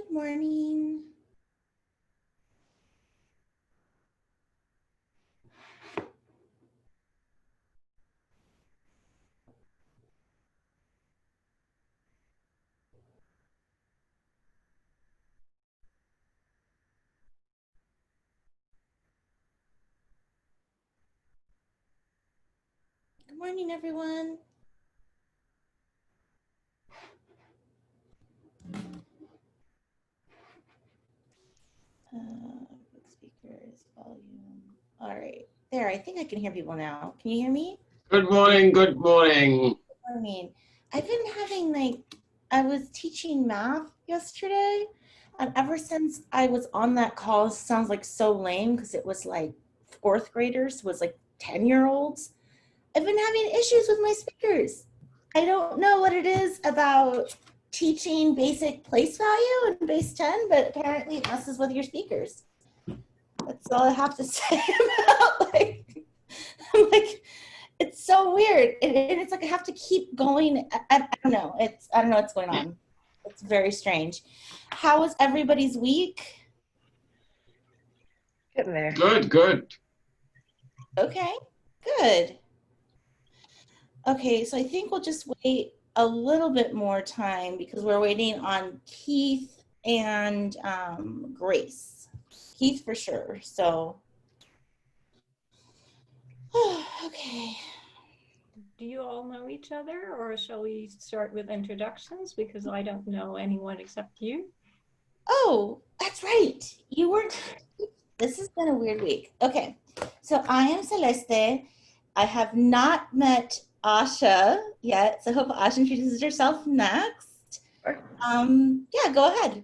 Good morning. Good morning, everyone. Speakers, volume. All right, there, I think I can hear people now. Can you hear me? Good morning, good morning. Good morning. I've been having I was teaching math yesterday, and ever since I was on that call, it sounds like so lame because it was like fourth graders, was like 10-year-olds. I've been having issues with my speakers. I don't know what it is about teaching basic place value in base 10, but apparently it messes with your speakers. That's all I have to say about it's so weird. And it's like I have to keep going. I don't know. I don't know what's going on. It's very strange. How was everybody's week? Getting there. Good. Okay, good. Okay, so I think we'll just wait a little bit more time because we're waiting on Keith and Grace. Keith for sure, so. Okay. Do you all know each other, or shall we start with introductions? Because I don't know anyone except you. Oh, that's right. You weren't. This has been a weird week. Okay, so I am Celeste. I have not met Asha yet, so I hope Asha introduces herself next. Sure. Yeah, go ahead.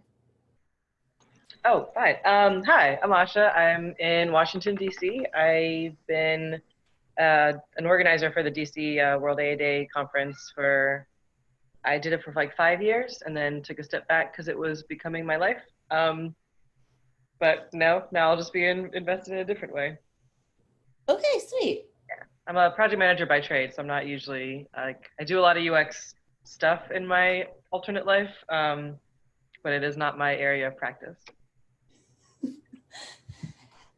Oh, fine. Hi, I'm Asha. I'm in Washington, D.C. I've been an organizer for the D.C. World AA Day conference I did it for like 5 years and then took a step back because it was becoming my life. But now I'll just be invested in a different way. Okay, sweet. Yeah. I'm a project manager by trade, so I'm not usually, I do a lot of UX stuff in my alternate life, but it is not my area of practice.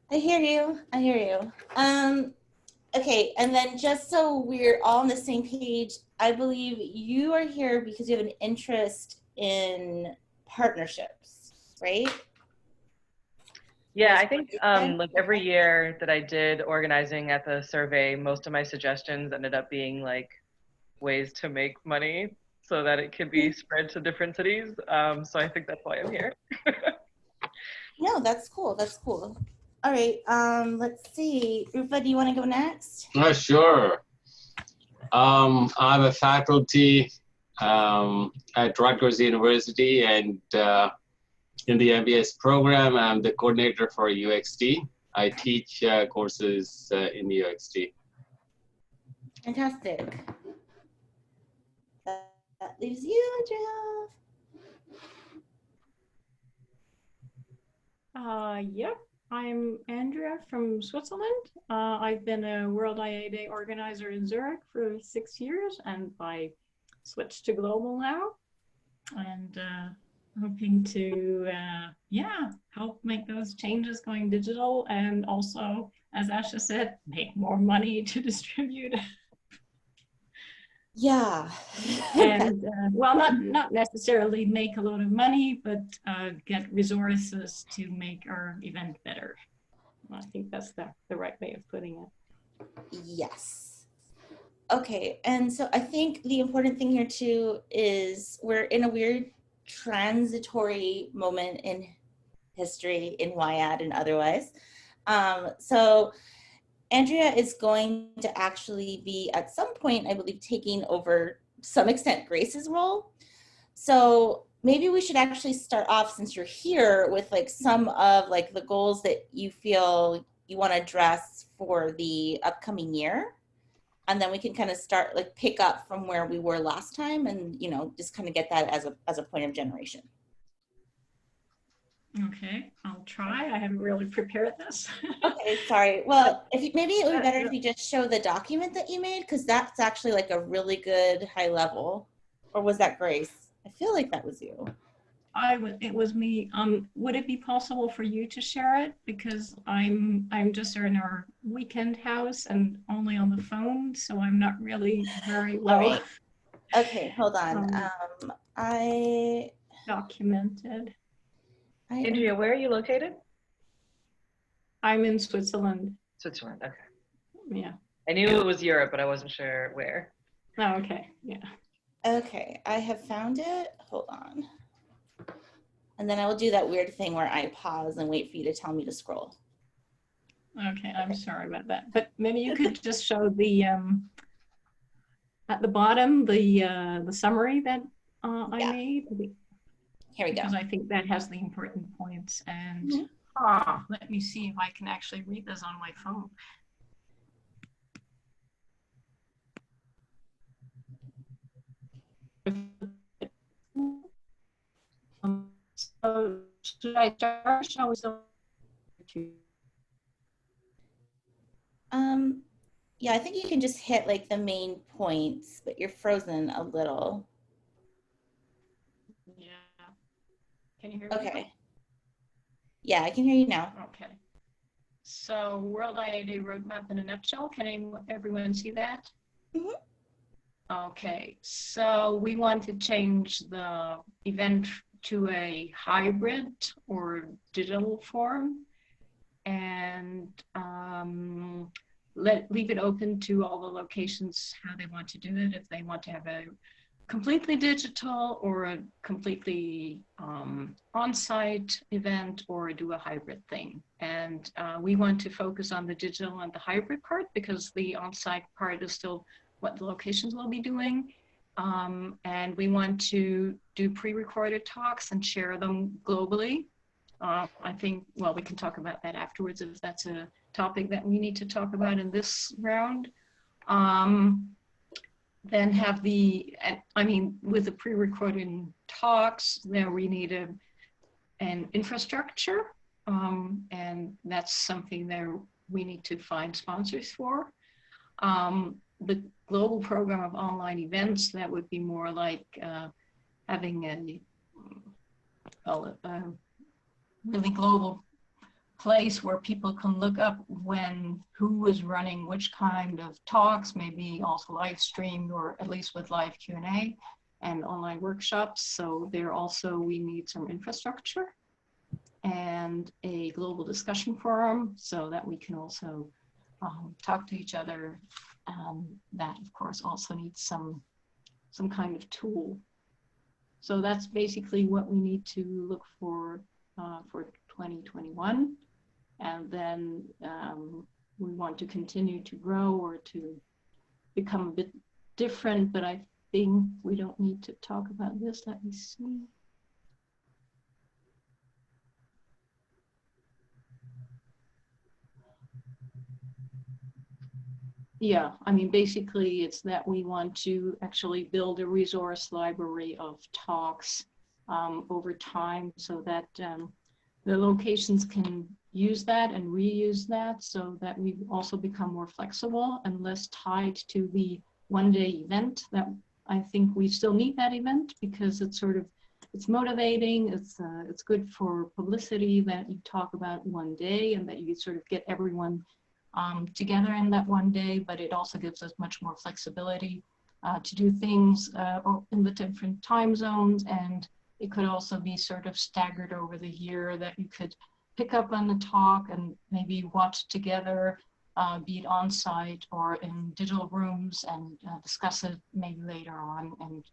I hear you. Okay, and then just so we're all on the same page, I believe you are here because you have an interest in partnerships, right? Yeah, I think like every year that I did organizing at the survey, most of my suggestions ended up being like ways to make money so that it could be spread to different cities. So I think that's why I'm here. No, that's cool. All right, let's see. Rupa, do you want to go next? Sure. I'm a faculty at Rutgers University, and in the MBS program, I'm the coordinator for UXD. I teach courses in UXD. Fantastic. That leaves you, Andrea. Yep, I'm Andrea from Switzerland. I've been a World IA Day organizer in Zurich for 6 years, and I switched to global now, and hoping to help make those changes going digital, and also, as Asha said, make more money to distribute. Yeah. And well, not necessarily make a lot of money, but get resources to make our event better. I think that's the right way of putting it. Yes. Okay, and so I think the important thing here too is we're in a weird transitory moment in history, in WIAD and otherwise. So Andrea is going to actually be at some point, I believe, taking over some extent Grace's role. So maybe we should actually start off, since you're here, with like some of like the goals that you feel you want to address for the upcoming year. And then we can kind of start like pick up from where we were last time, and just kind of get that as a point of generation. Okay, I'll try. I haven't really prepared this. Okay, sorry. Well, maybe it would be better if you just show the document that you made, because that's actually like a really good high level. Or was that Grace? I feel like that was you. It was me. Would it be possible for you to share it? Because I'm just in our weekend house and only on the phone, so I'm not really very All well right. Okay, hold on. I documented. Andrea, where are you located? I'm in Switzerland. Switzerland. Okay. Yeah. I knew it was Europe, but I wasn't sure where. Oh, okay. Yeah. Okay, I have found it. Hold on. And then I will do that weird thing where I pause and wait for you to tell me to scroll. Okay, I'm sorry about that. But maybe you could just show the at the bottom the summary that I Yeah. made. Here we go. Because I think that has the important points. And let me see if I can actually read this on my phone. So should I start? Shall we still? Yeah, I think you can just hit like the main points, but you're frozen a little. Yeah. Can you hear me? Okay. Yeah, I can hear you now. Okay. So World IAD Roadmap in a nutshell. Can everyone see that? Mhm. Okay, so we want to change the event to a hybrid or digital form and leave it open to all the locations how they want to do it, if they want to have a completely digital or a completely on-site event or do a hybrid thing. And we want to focus on the digital and the hybrid part because the on-site part is still what the locations will be doing. And we want to do pre-recorded talks and share them globally. I think, well, we can talk about that afterwards if that's a topic that we need to talk about in this round. Then have with the pre-recorded talks, then we need an infrastructure, and that's something that we need to find sponsors for. The global program of online events, that would be more like having a really global place where people can look up who is running which kind of talks, maybe also live streamed or at least with live Q&A and online workshops. So there also we need some infrastructure and a global discussion forum so that we can also talk to each other. That of course also needs some kind of tool. So that's basically what we need to look for 2021. And then we want to continue to grow or to become a bit different, but I think we don't need to talk about this. Let me see. Yeah, I mean, basically it's that we want to actually build a resource library of talks over time so that the locations can use that and reuse that so that we also become more flexible and less tied to the one-day event. That I think we still need that event because it's motivating, it's good for publicity that you talk about one day and that you sort of get everyone together in that one day, but it also gives us much more flexibility to do things in the different time zones, and it could also be sort of staggered over the year that you could pick up on the talk and maybe watch together, be it on site or in digital rooms and discuss it maybe later on, and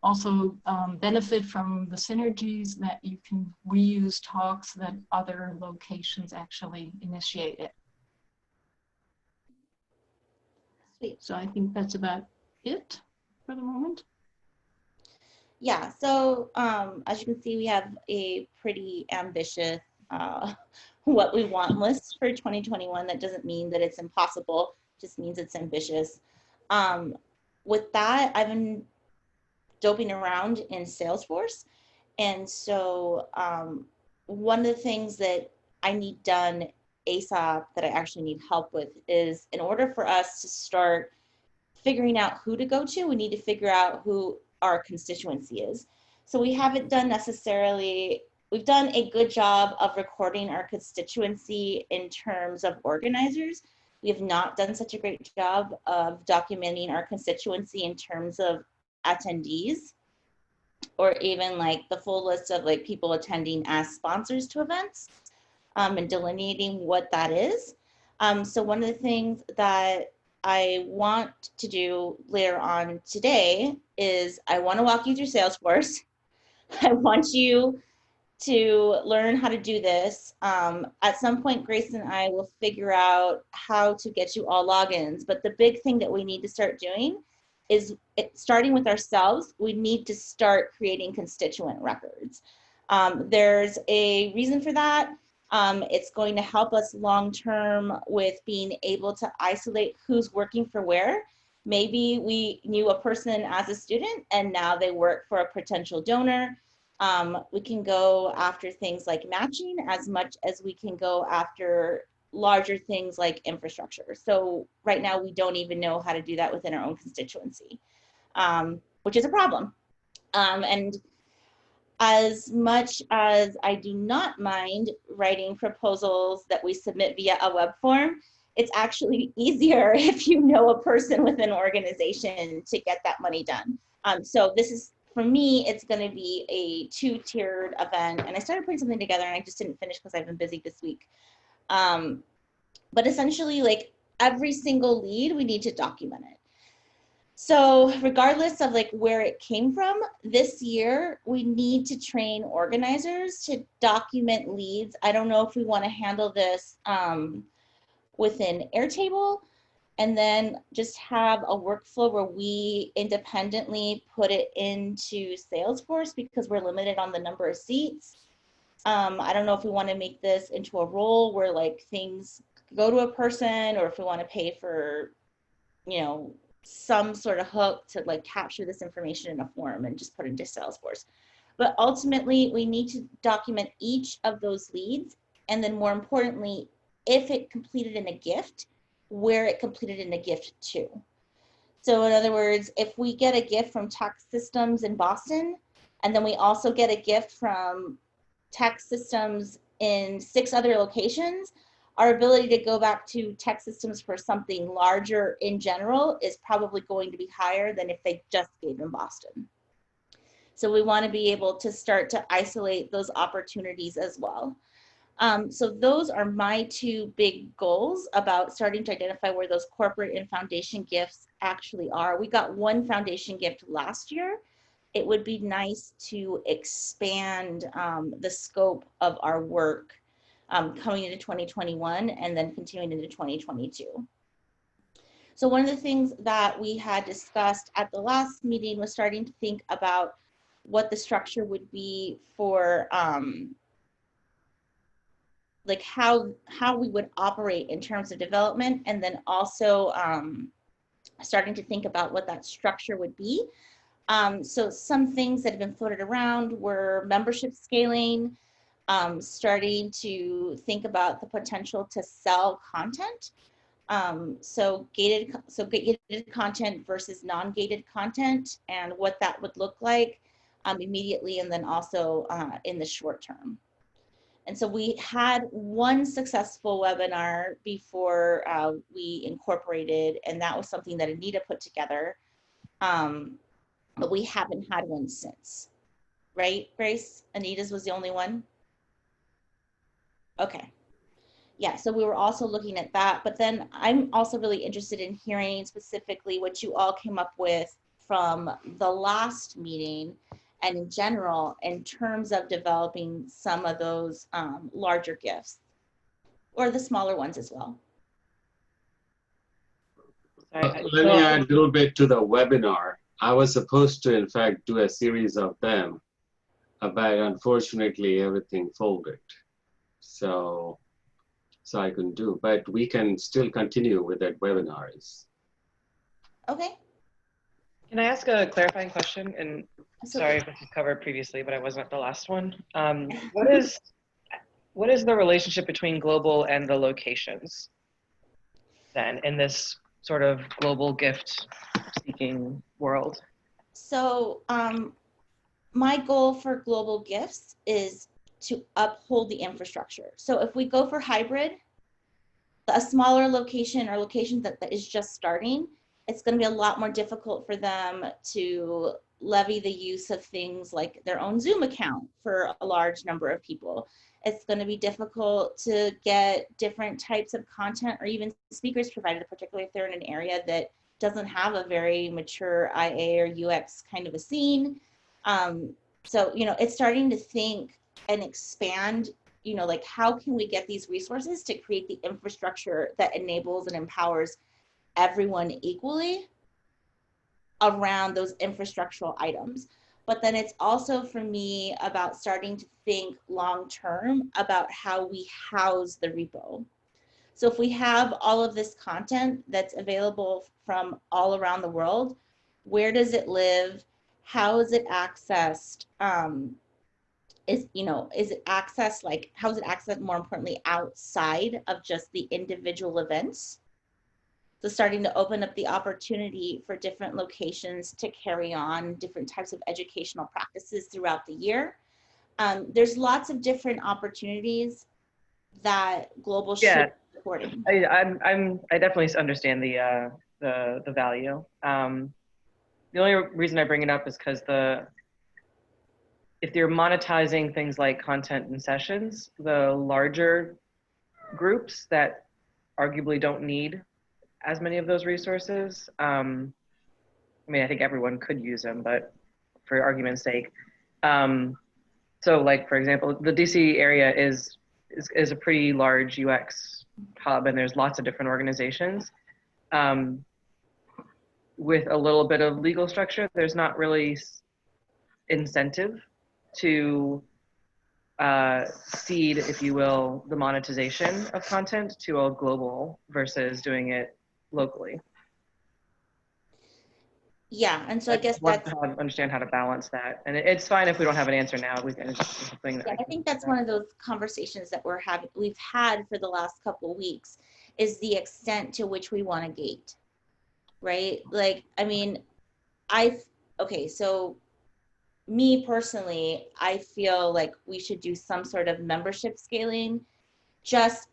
also benefit from the synergies that you can reuse talks that other locations actually initiated. Sweet. So I think that's about it for the moment. Yeah, so as you can see, we have a pretty ambitious what we want list for 2021. That doesn't mean that it's impossible, just means it's ambitious. With that, I've been doping around in Salesforce. And so one of the things that I need done ASAP that I actually need help with is in order for us to start figuring out who to go to, we need to figure out who our constituency is. So we haven't done necessarily, we've done a good job of recording our constituency in terms of organizers. We have not done such a great job of documenting our constituency in terms of attendees, or even like the full list of like people attending as sponsors to events, and delineating what that is. So one of the things that I want to do later on today is I want to walk you through Salesforce. I want you to learn how to do this. At some point, Grace and I will figure out how to get you all logins. But the big thing that we need to start doing is starting with ourselves. We need to start creating constituent records. There's a reason for that. It's going to help us long-term with being able to isolate who's working for where. Maybe we knew a person as a student and now they work for a potential donor. We can go after things like matching as much as we can go after larger things like infrastructure. So right now we don't even know how to do that within our own constituency, which is a problem. And as much as I do not mind writing proposals that we submit via a web form, it's actually easier if you know a person within an organization to get that money done. So this is, for me, it's going to be a 2-tiered event. And I started putting something together and I just didn't finish because I've been busy this week. But essentially, like every single lead, we need to document it. So regardless of like where it came from, this year, we need to train organizers to document leads. I don't know if we want to handle this within Airtable and then just have a workflow where we independently put it into Salesforce because we're limited on the number of seats. I don't know if we want to make this into a role where like things go to a person, or if we want to pay for, you know, some sort of hook to like capture this information in a form and just put it into Salesforce. But ultimately, we need to document each of those leads. And then more importantly, if it completed in a gift, where it completed in a gift to. So in other words, if we get a gift from Tax Systems in Boston, and then we also get a gift from Tax Systems in 6 other locations, our ability to go back to Tech Systems for something larger in general is probably going to be higher than if they just gave in Boston. So we want to be able to start to isolate those opportunities as well. So those are my 2 big goals about starting to identify where those corporate and foundation gifts actually are. We got 1 foundation gift last year. It would be nice to expand the scope of our work coming into 2021 and then continuing into 2022. So one of the things that we had discussed at the last meeting was starting to think about what the structure would be for like how we would operate in terms of development, and then also starting to think about what that structure would be. So some things that have been floated around were membership scaling, starting to think about the potential to sell content. So gated content versus non-gated content, and what that would look like immediately, and then also in the short term. And so we had 1 successful webinar before we incorporated, and that was something that Anita put together, but we haven't had one since. Right, Grace? Anita's was the only one? Okay. Yeah, so we were also looking at that, but then I'm also really interested in hearing specifically what you all came up with from the last meeting and in general in terms of developing some of those larger gifts, or the smaller ones as well. Let me add a little bit to the webinar. I was supposed to, in fact, do a series of them, but unfortunately everything folded. So I couldn't do, but we can still continue with that webinars. Okay. Can I ask a clarifying question? And Absolutely. sorry if this was covered previously, but I wasn't at the last one. What is the relationship between global and the locations then in this sort of global gift seeking world? So my goal for global gifts is to uphold the infrastructure. So if we go for hybrid, a smaller location or location that is just starting, it's going to be a lot more difficult for them to levy the use of things like their own Zoom account for a large number of people. It's going to be difficult to get different types of content or even speakers provided, particularly if they're in an area that doesn't have a very mature IA or UX kind of a scene. So, you know, it's starting to think and expand, you know, like how can we get these resources to create the infrastructure that enables and empowers everyone equally around those infrastructural items. But then it's also for me about starting to think long term about how we house the repo. So if we have all of this content that's available from all around the world, where does it live? How is it accessed? Is it accessed, like how is it accessed, more importantly, outside of just the individual events? So starting to open up the opportunity for different locations to carry on different types of educational practices throughout the year. There's lots of different opportunities that global should be supporting. I definitely understand the value. The only reason I bring it up is because if you're monetizing things like content and sessions, the larger groups that arguably don't need as many of those resources. I mean, I think everyone could use them, but for argument's sake. So like, for example, the DC area is a pretty large UX hub, and there's lots of different organizations. With a little bit of legal structure, there's not really incentive to seed, if you will, the monetization of content to a global versus doing it locally. Yeah, and so I guess that's understand how to balance that, and it's fine if we don't have an answer now. We can just something that I think that's one of those conversations that we've had for the last couple of weeks, is the extent to which we want to gate, right? Like, I mean, okay, so me personally, I feel like we should do some sort of membership scaling,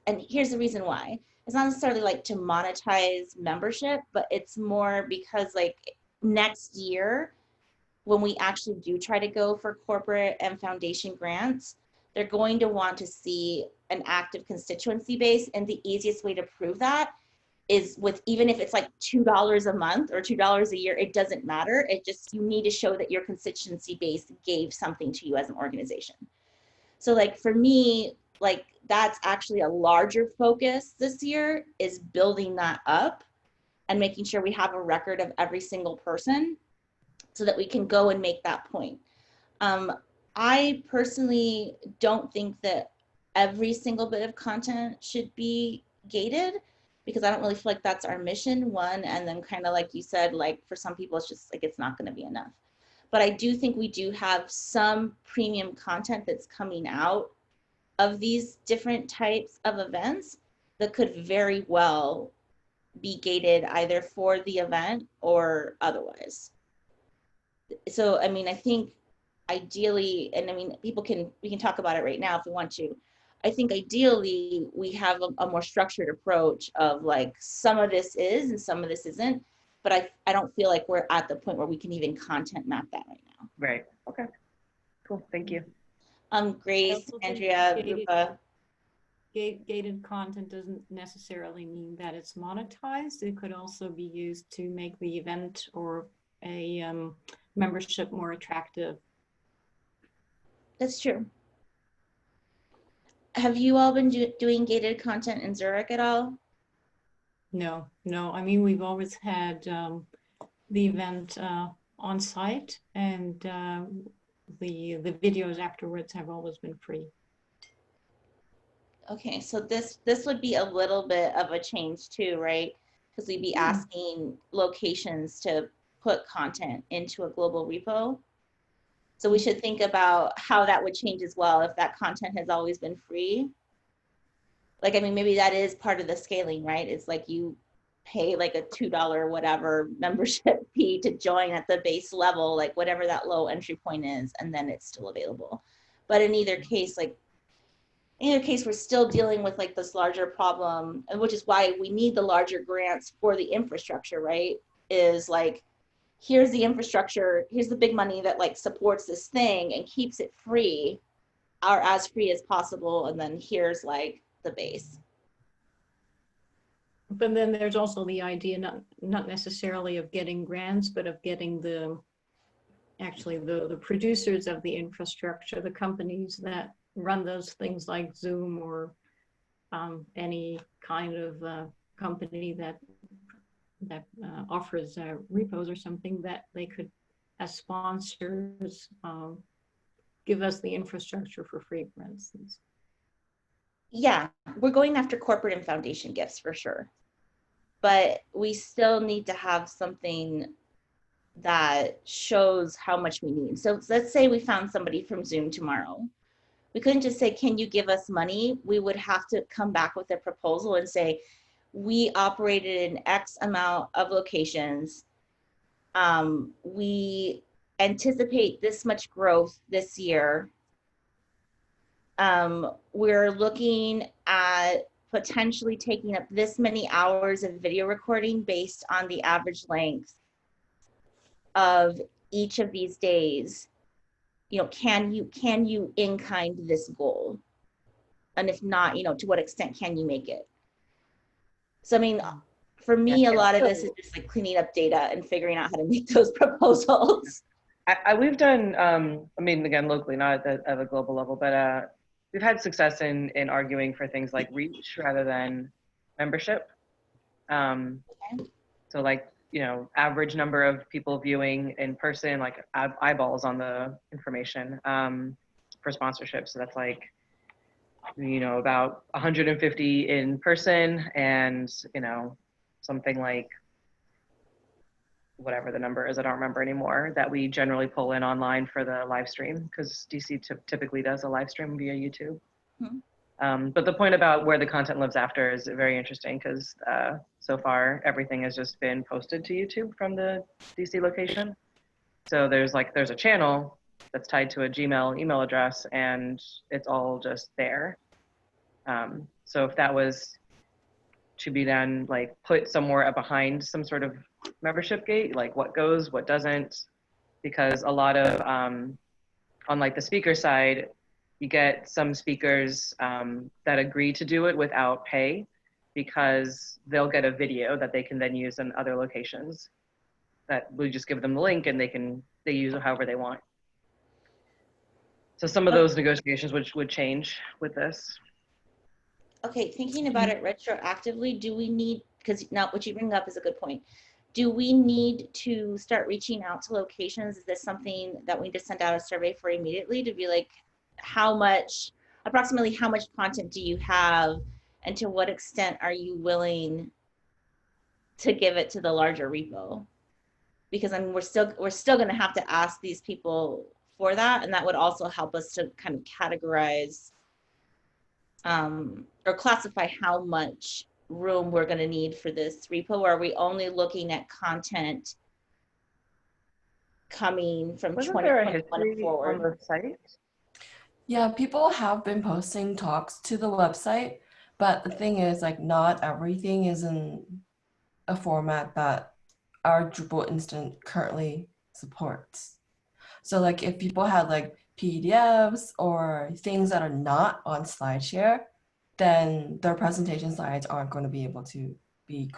and here's the reason why. It's not necessarily like to monetize membership, but it's more because like next year, when we actually do try to go for corporate and foundation grants, they're going to want to see an active constituency base. And the easiest way to prove that is with, even if it's like $2 a month or $2 a year, it doesn't matter. You need to show that your constituency base gave something to you as an organization. So like for me, like that's actually a larger focus this year, is building that up and making sure we have a record of every single person so that we can go and make that point. I personally don't think that every single bit of content should be gated, because I don't really feel like that's our mission, one, and then kind of like you said, like for some people, it's just like, it's not going to be enough. But I do think we do have some premium content that's coming out of these different types of events that could very well be gated either for the event or otherwise. So, I mean, I think ideally, and I mean, we can talk about it right now if we want to. I think ideally we have a more structured approach of like, some of this is and some of this isn't, but I don't feel like we're at the point where we can even content map that right now. Right. Okay. Cool. Thank you. Grace, Andrea, Rupa. Gated content doesn't necessarily mean that it's monetized. It could also be used to make the event or a membership more attractive. That's true. Have you all been doing gated content in Zurich at all? No. I mean, we've always had the event on site, and the videos afterwards have always been free. Okay, so this would be a little bit of a change too, right? Because we'd be asking locations to put content into a global repo. So we should think about how that would change as well if that content has always been free. Like, I mean, maybe that is part of the scaling, right? It's like you pay like a $2 whatever membership fee to join at the base level, like whatever that low entry point is, and then it's still available. But in either case, we're still dealing with like this larger problem, and which is why we need the larger grants for the infrastructure, right? Is like, here's the infrastructure, here's the big money that like supports this thing and keeps it free, or as free as possible, and then here's like the base. But then there's also the idea, not necessarily of getting grants, but of getting the producers of the infrastructure, the companies that run those things like Zoom or any kind of company that offers repos or something, that they could, as sponsors, give us the infrastructure for free, for instance. Yeah, we're going after corporate and foundation gifts for sure. But we still need to have something that shows how much we need. So let's say we found somebody from Zoom tomorrow. We couldn't just say, can you give us money? We would have to come back with a proposal and say, we operated in X amount of locations. We anticipate this much growth this year. We're looking at potentially taking up this many hours of video recording based on the average length of each of these days. Can you in-kind this goal? And if not, to what extent can you make it? So, I mean, for me, a lot of this is just like cleaning up data and figuring out how to make those proposals. We've done, I mean, again, locally, not at a global level, but we've had success in arguing for things like reach rather than membership. Okay. So like, average number of people viewing in person, like eyeballs on the information for sponsorship. So that's like, about 150 in person and, something like whatever the number is, I don't remember anymore, that we generally pull in online for the live stream, because DC typically does a live stream via YouTube. But the point about where the content lives after is very interesting, because so far everything has just been posted to YouTube from the DC location. So there's a channel that's tied to a Gmail email address, and it's all just there. So if that was to be then like put somewhere behind some sort of membership gate, like what goes, what doesn't, because a lot of on like the speaker side, you get some speakers that agree to do it without pay, because they'll get a video that they can then use in other locations, that we just give them the link and they use it however they want. So some of those negotiations would change with this. Okay, thinking about it retroactively, do we need, because now what you bring up is a good point. Do we need to start reaching out to locations? Is this something that we need to send out a survey for immediately, to be like, approximately how much content do you have, and to what extent are you willing to give it to the larger repo? Because I mean, we're still going to have to ask these people for that, and that would also help us to kind of categorize or classify how much room we're going to need for this repo. Or are we only looking at content coming from 2021 forward? On the site? Yeah, people have been posting talks to the website, but the thing is, like, not everything is in a format that our Drupal instance currently supports. So like if people had like PDFs or things that are not on SlideShare, then their presentation slides aren't going to be able to be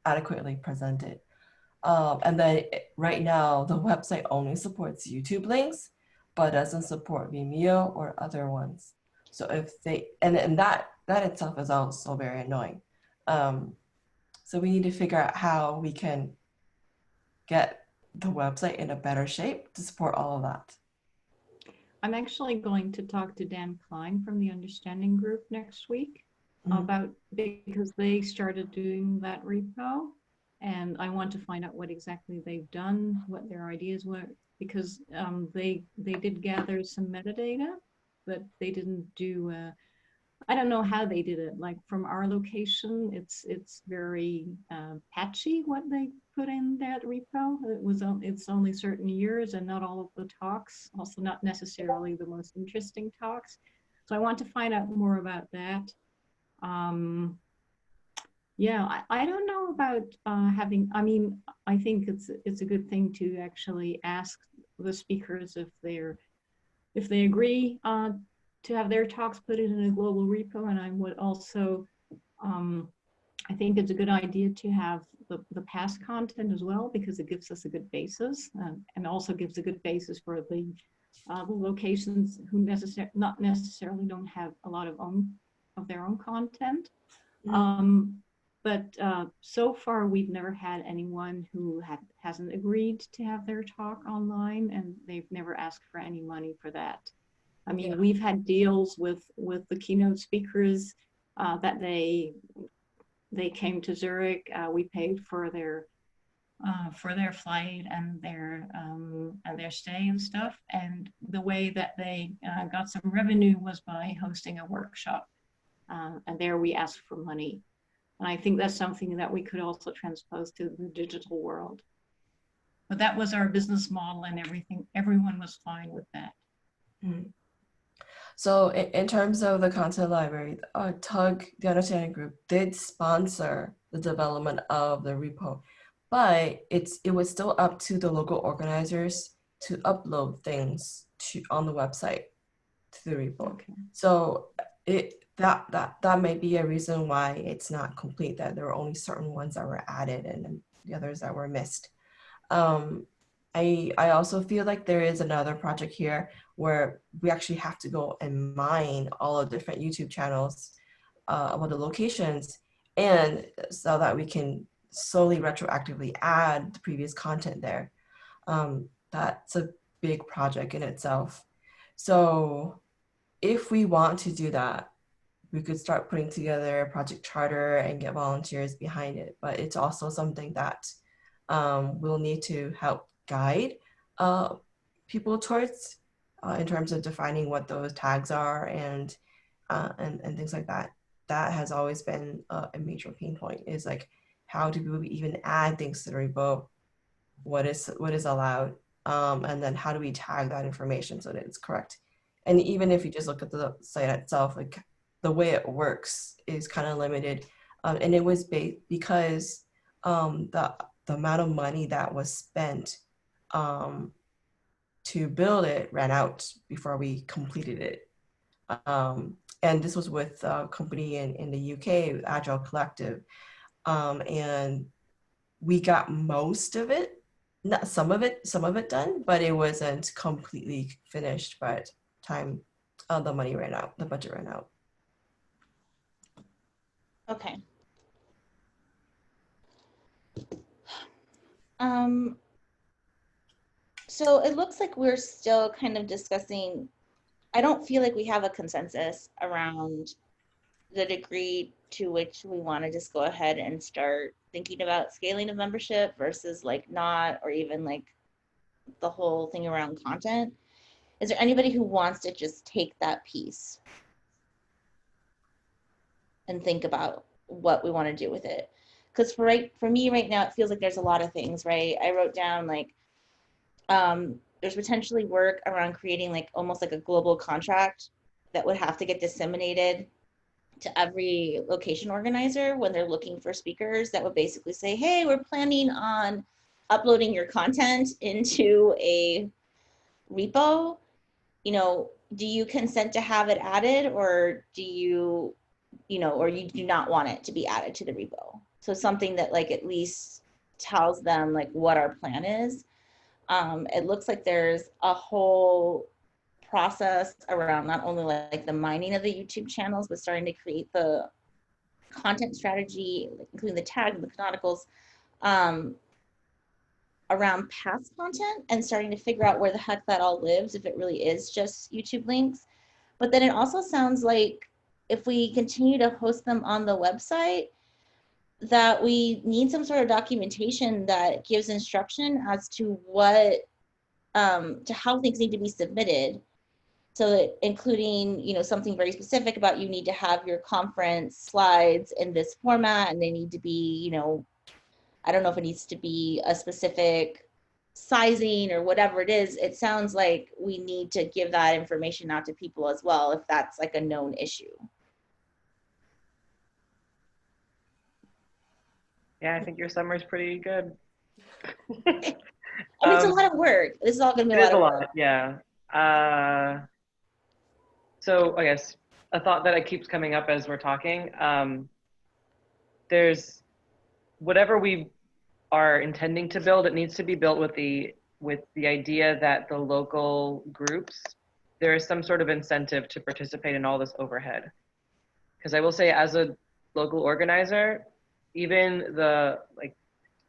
adequately presented. And then right now, the website only supports YouTube links, but doesn't support Vimeo or other ones. So if they, and that itself is also very annoying. So we need to figure out how we can get the website in a better shape to support all of that. I'm actually going to talk to Dan Klein from the Understanding Group next week because they started doing that repo, and I want to find out what exactly they've done, what their ideas were, because they did gather some metadata, but they didn't do I don't know how they did it. Like from our location, it's very patchy what they put in that repo. It's only certain years and not all of the talks. Also, not necessarily the most interesting talks. So I want to find out more about that. Yeah, I don't know about having. I mean, I think it's a good thing to actually ask the speakers if they agree to have their talks put in a global repo. And I would also, I think it's a good idea to have the past content as well, because it gives us a good basis and also gives a good basis for the locations who not necessarily don't have a lot of their own content. But so far, we've never had anyone who hasn't agreed to have their talk online, and they've never asked for any money for that. I mean, we've had deals with the keynote speakers that they came to Zurich. We paid for their flight and their stay and stuff. And the way that they got some revenue was by hosting a workshop, and there we asked for money. And I think that's something that we could also transpose to the digital world. But that was our business model, and everyone was fine with that. So in terms of the content library, TUG, the Understanding Group, did sponsor the development of the repo, but it was still up to the local organizers to upload things on the website to the repo. Okay. So that may be a reason why it's not complete, that there were only certain ones that were added and then the others that were missed. I also feel like there is another project here where we actually have to go and mine all of the different YouTube channels, about the locations, and so that we can slowly retroactively add the previous content there. That's a big project in itself. So if we want to do that, we could start putting together a project charter and get volunteers behind it. But it's also something that we'll need to help guide people towards in terms of defining what those tags are and things like that. That has always been a major pain point, is like, how do we even add things to the repo? What is allowed? And then how do we tag that information so that it's correct? And even if you just look at the site itself, like the way it works is kind of limited. And it was because the amount of money that was spent to build it ran out before we completed it. And this was with a company in the UK, Agile Collective. And we got most of it, not some of it done, but it wasn't completely finished by the time the money ran out, the budget ran out. Okay. So it looks like we're still kind of discussing, I don't feel like we have a consensus around the degree to which we want to just go ahead and start thinking about scaling of membership versus like not, or even like the whole thing around content. Is there anybody who wants to just take that piece and think about what we want to do with it? Because for me right now, it feels like there's a lot of things, right? I wrote down like, there's potentially work around creating like almost like a global contract that would have to get disseminated to every location organizer when they're looking for speakers, that would basically say, hey, we're planning on uploading your content into a repo. You know, do you consent to have it added, or do you, or you do not want it to be added to the repo? So something that like at least tells them like what our plan is. It looks like there's a whole process around not only like the mining of the YouTube channels, but starting to create the content strategy, including the tags and the canonicals, around past content, and starting to figure out where the heck that all lives, if it really is just YouTube links. But then it also sounds like if we continue to host them on the website, that we need some sort of documentation that gives instruction as to what, to how things need to be submitted, So that including, you know, something very specific about you need to have your conference slides in this format, and they need to be, you know, I don't know if it needs to be a specific sizing or whatever it is. It sounds like we need to give that information out to people as well, if that's like a known issue. Yeah, I think your summary's pretty good. And it's a lot of work. This is all gonna be It a is lot a of lot, work. yeah. So I guess a thought that keeps coming up as we're talking, there's whatever we are intending to build, it needs to be built with the idea that the local groups, there is some sort of incentive to participate in all this overhead. Because I will say, as a local organizer, even the like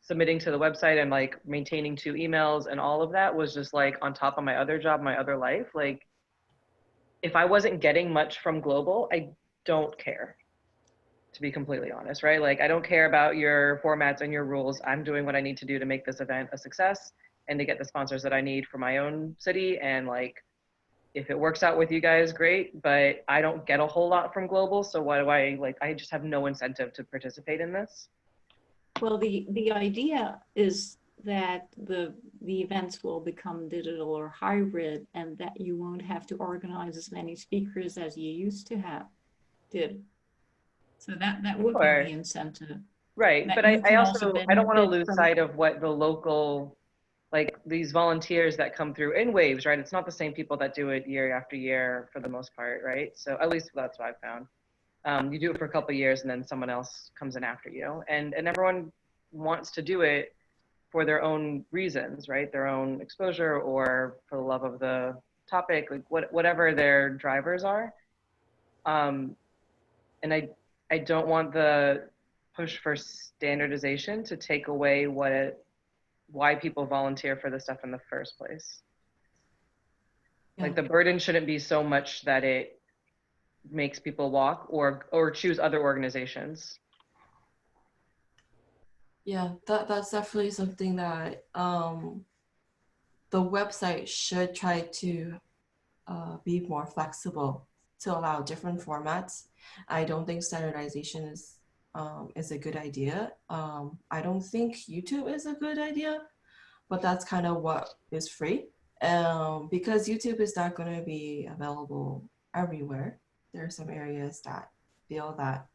submitting to the website and like maintaining 2 emails and all of that was just like on top of my other job, my other life. Like, if I wasn't getting much from Global, I don't care, to be completely honest, right? Like, I don't care about your formats and your rules. I'm doing what I need to do to make this event a success and to get the sponsors that I need for my own city. And like, if it works out with you guys, great, but I don't get a whole lot from Global. So why do I just have no incentive to participate in this. Well, the idea is that the events will become digital or hybrid, and that you won't have to organize as many speakers as you used to have did. So that would be the incentive. Right, That but you I can also, I don't want to benefit lose from- sight of what the local, like these volunteers that come through in waves, right? It's not the same people that do it year after year for the most part, right? So at least that's what I've found. You do it for a couple of years and then someone else comes in after you, and everyone wants to do it for their own reasons, right? Their own exposure or for the love of the topic, like whatever their drivers are. And I don't want the push for standardization to take away why people volunteer for this stuff in the first place. Yeah. Like, the burden shouldn't be so much that it makes people walk or choose other organizations. Yeah, that's definitely something that the website should try to be more flexible to allow different formats. I don't think standardization is a good idea. I don't think YouTube is a good idea, but that's kind of what is free. Because YouTube is not going to be available everywhere. There are some areas that feel that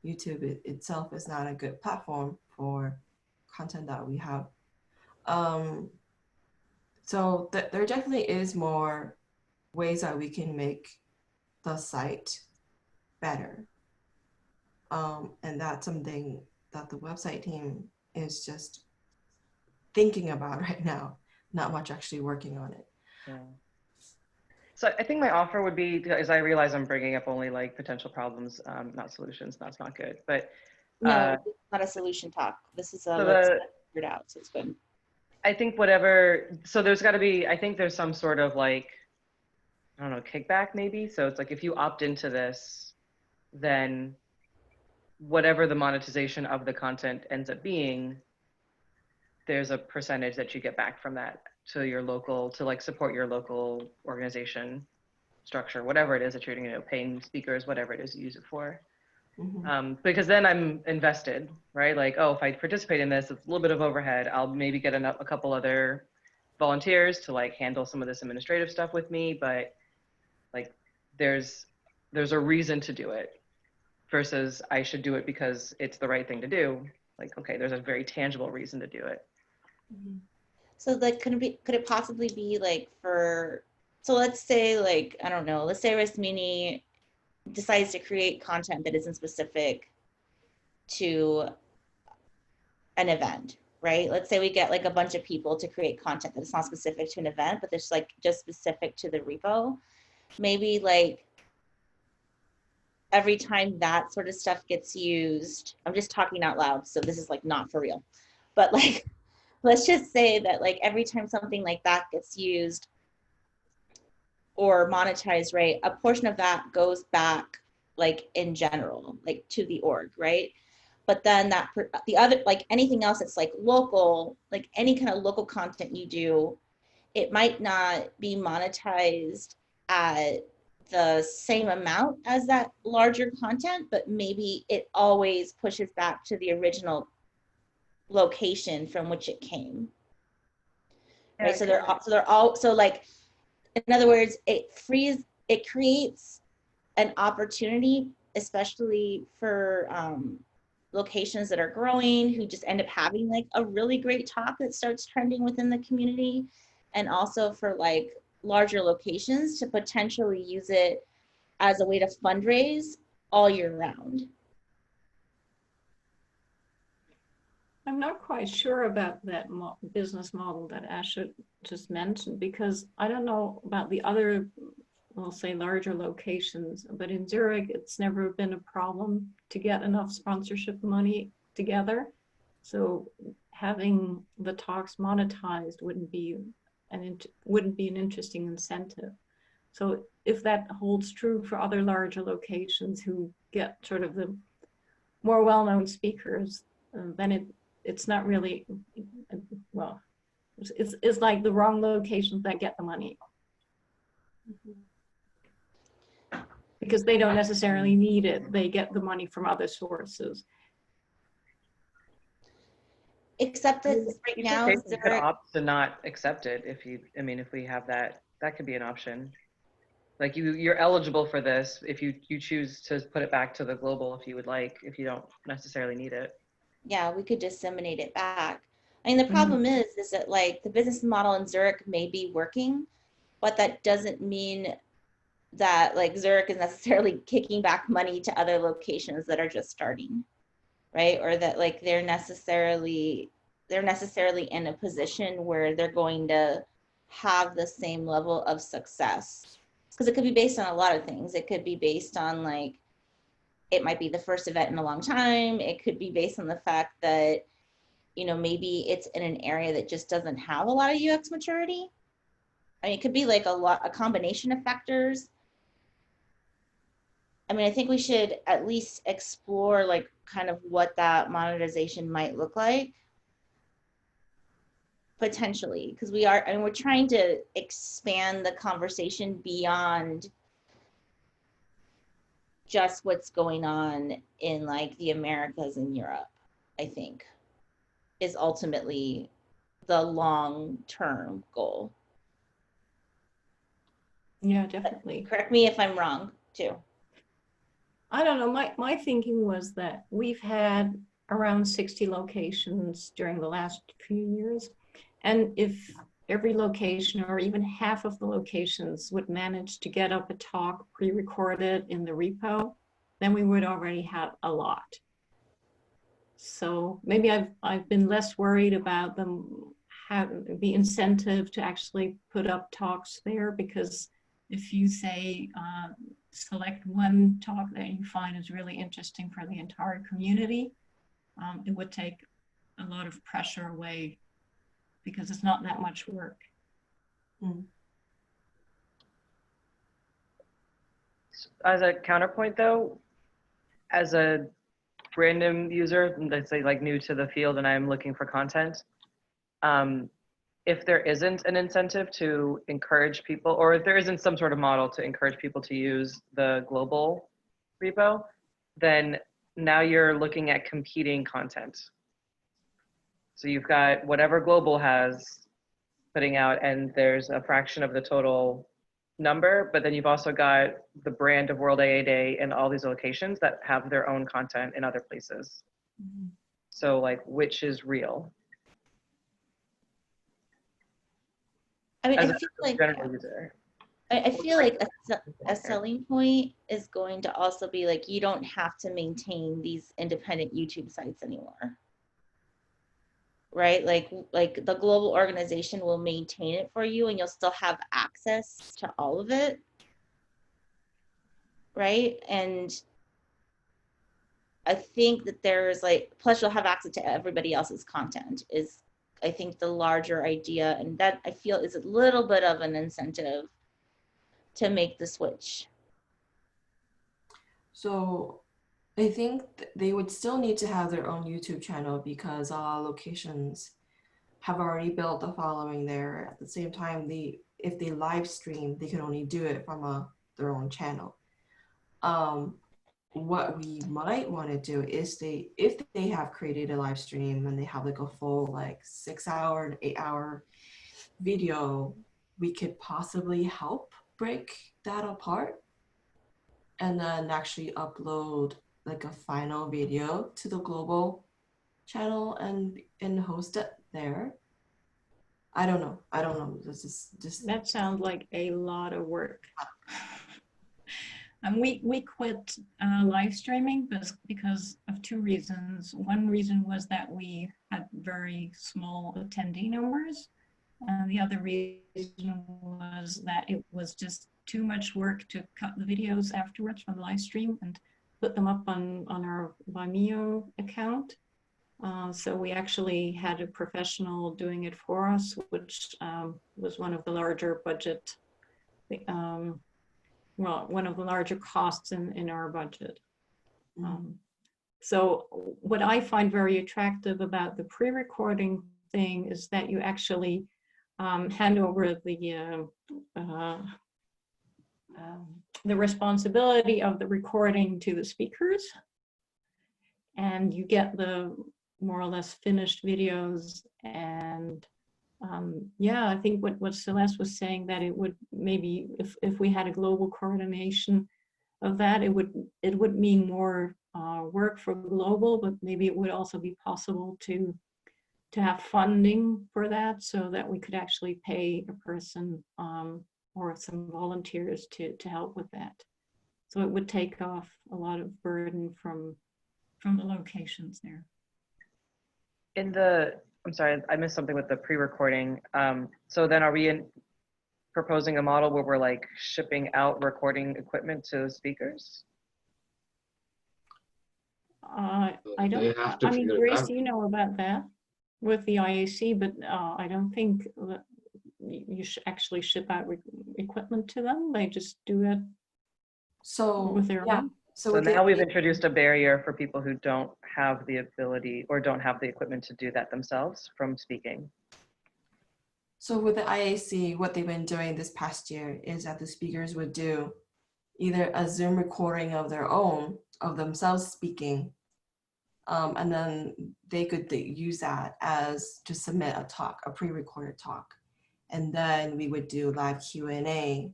YouTube itself is not a good platform for content that we have. So there definitely is more ways that we can make the site better. And that's something that the website team is just thinking about right now, not much actually working on it. Yeah. So I think my offer would be, because I realize I'm bringing up only like potential problems, not solutions. That's not good. But No, it's not a solution talk. This is a so let's figure it out. So it's good. I think whatever, so there's got to be, I think there's some sort of like, I don't know, kickback maybe. So it's like, if you opt into this, then whatever the monetization of the content ends up being, there's a percentage that you get back from that to your local, to like support your local organization structure, whatever it is that you're, you know, paying speakers, whatever it is you use it for. Mm-hmm. Because then I'm invested, right? Like, oh, if I participate in this, it's a little bit of overhead. I'll maybe get a couple other volunteers to like handle some of this administrative stuff with me, but like there's a reason to do it versus I should do it because it's the right thing to do. Like, okay, there's a very tangible reason to do it. Mm-hmm. So like, could it possibly be like so let's say like, I don't know, let's say Rasmini decides to create content that isn't specific to an event, right? Let's say we get like a bunch of people to create content that is not specific to an event, but it's like just specific to the repo. Maybe like every time that sort of stuff gets used, I'm just talking out loud, so this is like not for real, but like, let's just say that like every time something like that gets used or monetized, right, a portion of that goes back like in general, like to the org, right? But then the other, like anything else that's like local, like any kind of local content you do, it might not be monetized at the same amount as that larger content, but maybe it always pushes back to the original location from which it came. Yeah, Right. So so like, in other words, it creates an opportunity, especially for locations that are growing, who just end up having like a really great talk that starts trending within the community, and also for like larger locations to potentially use it as a way to fundraise all year round. I'm not quite sure about that business model that Asha just mentioned, because I don't know about the other, we'll say, larger locations, but in Zurich, it's never been a problem to get enough sponsorship money together. So having the talks monetized wouldn't be an interesting incentive. So if that holds true for other larger locations who get sort of the more well-known speakers, then it's not really, well, it's like the wrong locations that get the money. Because they don't necessarily need it. They get the money from other sources. Except that right Each now, location could Zurich, opt to not accept it if you, I mean, if we have that, that could be an option. Like you're eligible for this if you choose to put it back to the global if you would like, if you don't necessarily need it. yeah, we could disseminate it back. I mean, the problem is that like the business model in Zurich may be working, but that doesn't mean that like Zurich is necessarily kicking back money to other locations that are just starting, right? Or that like they're necessarily in a position where they're going to have the same level of success. Because it could be based on a lot of things. It could be based on like, it might be the first event in a long time. It could be based on the fact that, you know, maybe it's in an area that just doesn't have a lot of UX maturity. I mean, it could be like a combination of factors. I mean, I think we should at least explore like kind of what that monetization might look like potentially, because we're trying to expand the conversation beyond just what's going on in like the Americas and Europe, I think, is ultimately the long-term goal. Yeah, definitely. But correct me if I'm wrong too. I don't know, my thinking was that we've had around 60 locations during the last few years. And if every location or even half of the locations would manage to get up a talk pre-recorded in the repo, then we would already have a lot. So maybe I've been less worried about them having the incentive to actually put up talks there, because if you say select one talk that you find is really interesting for the entire community, it would take a lot of pressure away because it's not that much work. As a counterpoint though, as a random user, let's say like new to the field and I'm looking for content, if there isn't an incentive to encourage people, or if there isn't some sort of model to encourage people to use the global repo, then now you're looking at competing content. So you've got whatever global has putting out, and there's a fraction of the total number, but then you've also got the brand of World AA Day and all these locations that have their own content in other places. So like, which is real? I mean, As I feel like general user. I feel like a selling point is going to also be like, you don't have to maintain these independent YouTube sites anymore. Right? Like the global organization will maintain it for you and you'll still have access to all of it. Right? And I think that there's like, plus you'll have access to everybody else's content is, I think, the larger idea. And that I feel is a little bit of an incentive to make the switch. So I think they would still need to have their own YouTube channel because locations have already built a following there. At the same time, if they live stream, they can only do it from their own channel. What we might want to do is if they have created a live stream and they have like a full like 6-hour, 8-hour video, we could possibly help break that apart and then actually upload like a final video to the global channel and host it there. I don't know. This is just That sounds like a lot of work. And we quit live streaming because of two reasons. One reason was that we had very small attendee numbers. And the other reason was that it was just too much work to cut the videos afterwards from the live stream and put them up on our Vimeo account. So we actually had a professional doing it for us, which was one of the larger budget, one of the larger costs in our budget. So what I find very attractive about the pre-recording thing is that you actually hand over the responsibility of the recording to the speakers, and you get the more or less finished videos. And yeah, I think what Celeste was saying, that it would maybe, if we had a global coordination of that, it would mean more work for global, but maybe it would also be possible to have funding for that, so that we could actually pay a person or some volunteers to help with that. So it would take off a lot of burden from the locations there. I'm sorry, I missed something with the pre-recording. So then are we proposing a model where we're like shipping out recording equipment to speakers? I don't, They have to I mean, figure it Grace, out. you know about that with the IAC, but I don't think that you should actually ship out equipment to them. They just do it so with their yeah. own. So now we've introduced a barrier for people who don't have the ability or don't have the equipment to do that themselves from speaking. So with the IAC, what they've been doing this past year is that the speakers would do either a Zoom recording of their own, of themselves speaking, and then they could use that as to submit a talk, a pre-recorded talk. And then we would do live Q&A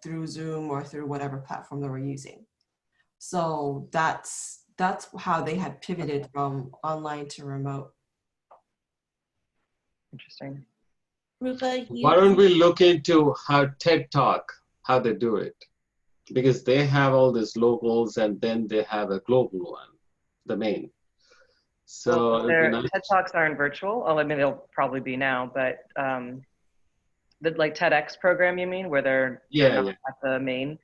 through Zoom or through whatever platform they were using. So that's how they had pivoted from online to remote. Interesting. Rupa, Why don't we look into how TED Talk, how they do it? Because they have all these locals and then they have a global one, the main. So Well, it'd be their nice. TED Talks aren't virtual. Oh, I mean, they'll probably be now, but the like TEDx program, you mean, where they're Yeah, not yeah. at the main?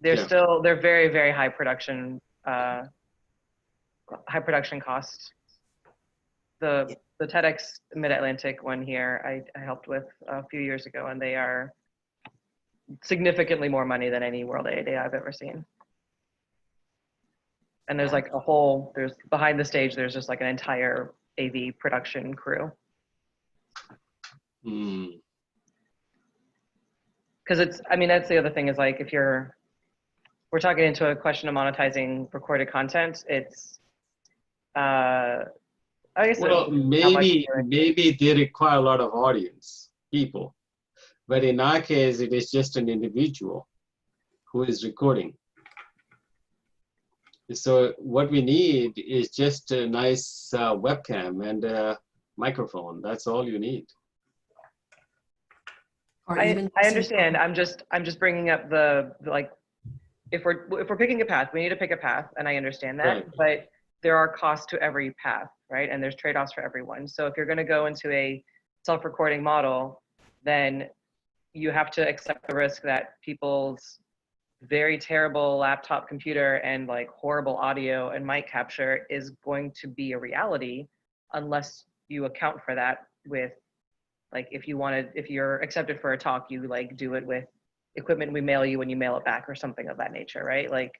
They're Yeah. still, they're very, very high production costs. The TEDx Mid-Atlantic one here, I helped with a few years ago, and they are significantly more money than any World AAD I've ever seen. And there's like there's behind the stage, there's just like an entire AV production crew. Mm. Because I mean, that's the other thing is like, if we're talking into a question of monetizing recorded content, it's, I guess Well, maybe they require a lot of audience, people. But in our case, it is just an individual who is recording. So what we need is just a nice webcam and a microphone. That's all you need. Or I even understand. I'm just bringing up the like, if we're picking a path, we need to pick a path, and I understand that. Right. But there are costs to every path, right? And there's trade-offs for everyone. So if you're going to go into a self-recording model, then you have to accept the risk that people's very terrible laptop computer and like horrible audio and mic capture is going to be a reality, unless you account for that with, like, if you're accepted for a talk, you like do it with equipment we mail you when you mail it back or something of that nature, right? Like,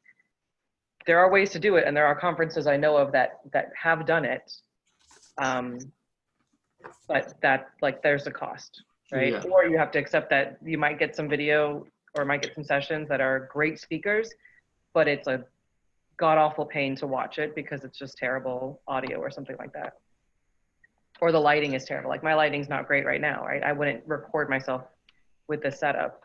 there are ways to do it, and there are conferences I know of that have done it, but that, like, there's a cost. right? Yeah. Or you have to accept that you might get some video or might get some sessions that are great speakers, but it's a god awful pain to watch it because it's just terrible audio or something like that. Or the lighting is terrible. Like my lighting's not great right now, right? I wouldn't record myself with this setup.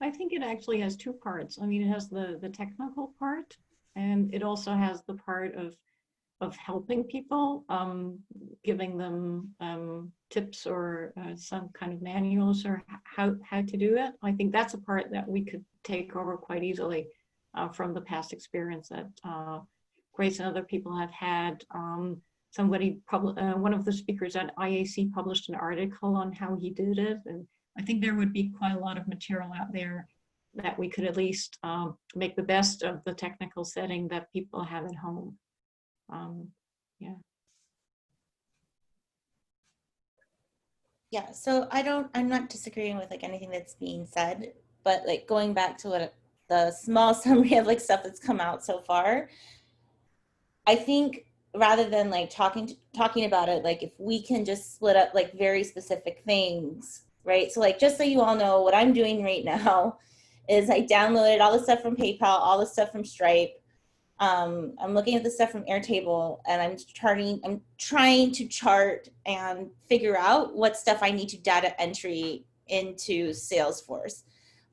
I think it actually has two parts. I mean, it has the technical part, and it also has the part of helping people, giving them tips or some kind of manuals or how to do it. I think that's a part that we could take over quite easily from the past experience that Grace and other people have had. One of the speakers at IAC published an article on how he did it, and I think there would be quite a lot of material out there that we could at least make the best of the technical setting that people have at home. Yeah. Yeah, so I'm not disagreeing with like anything that's being said, but like going back to what the small summary of like stuff that's come out so far, I think rather than like talking about it, like if we can just split up like very specific things, right? So like, just so you all know, what I'm doing right now is I downloaded all the stuff from PayPal, all the stuff from Stripe. I'm looking at the stuff from Airtable, and I'm trying to chart and figure out what stuff I need to data entry into Salesforce.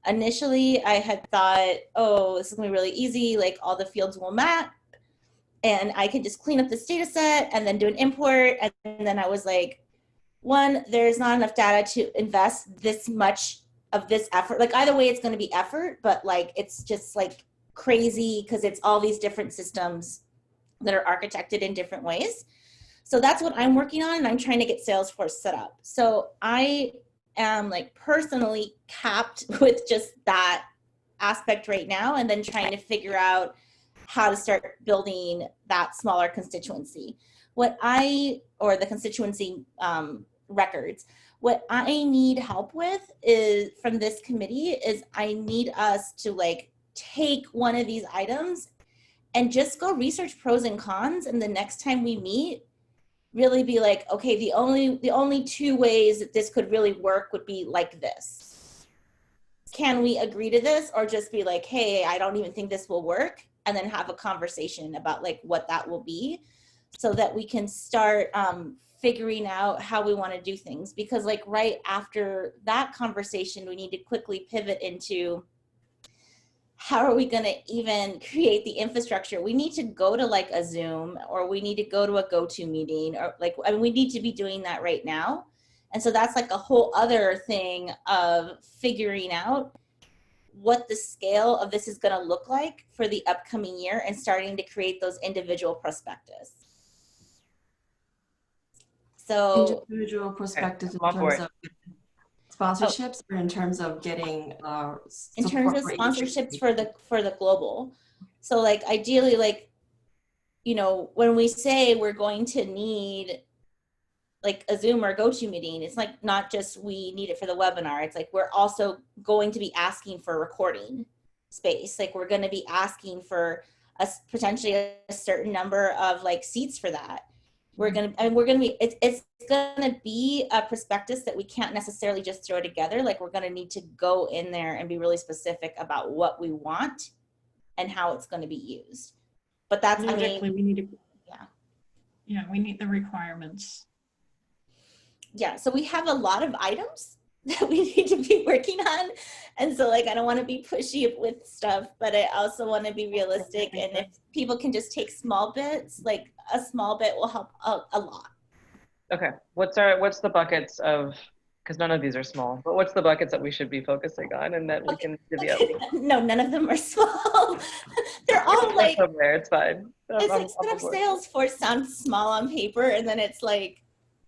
Initially, I had thought, oh, this is gonna be really easy. Like all the fields will map, and I can just clean up this data set and then do an import. And then I was like, one, there's not enough data to invest this much of this effort. Like either way, it's going to be effort, but like it's just like crazy because it's all these different systems that are architected in different ways. So that's what I'm working on, and I'm trying to get Salesforce set up. So I am like personally capped with just that aspect right now, and then trying to figure out how to start building that smaller constituency. Or the constituency records. What I need help with is from this committee is I need us to like take one of these items and just go research pros and cons, and the next time we meet, really be like, okay, the only two ways that this could really work would be like this. Can we agree to this, or just be like, hey, I don't even think this will work, and then have a conversation about like what that will be, so that we can start figuring out how we want to do things. Because like right after that conversation, we need to quickly pivot into how are we going to even create the infrastructure. We need to go to like a Zoom, or we need to go to a GoToMeeting, or like, I mean, we need to be doing that right now. And so that's like a whole other thing of figuring out what the scale of this is going to look like for the upcoming year, and starting to create those individual prospectus. So Individual perspectives in I'm on terms board. of sponsorships, or in terms of getting in terms support of for each sponsorships for the global. So like ideally, like, you know, when we say we're going to need like a Zoom or a GoToMeeting, it's like not just we need it for the webinar. It's like we're also going to be asking for recording space. Like we're going to be asking for potentially a certain number of like seats for that. It's gonna be a prospectus that we can't necessarily just throw together. Like we're gonna need to go in there and be really specific about what we want and how it's going to be used. But that's, Logically, we need to, yeah, we need the requirements. Yeah, so we have a lot of items that we need to be working on. And so like, I don't want to be pushy with stuff, but I also want to be realistic. And if people can just take small bits, like a small bit will help a lot. Okay, what's the buckets of, because none of these are small, but what's the buckets that we should be focusing on and that we can divvy up? No, none of them are small. They're all like, over there, it's fine. It's like set up Salesforce sounds small on paper, and then it's like,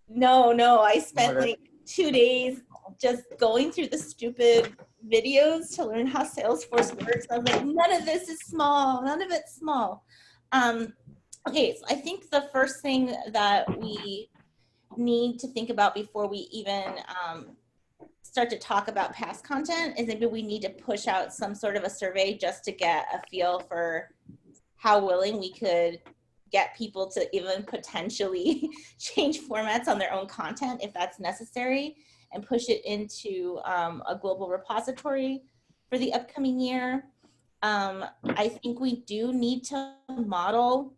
no, I spent like 2 days just going through the stupid videos to learn how Salesforce works. I was like, none of this is small. None of it's small. Okay, so I think the first thing that we need to think about before we even start to talk about past content is maybe we need to push out some sort of a survey just to get a feel for how willing we could get people to even potentially change formats on their own content if that's necessary, and push it into a global repository for the upcoming year. I think we do need to model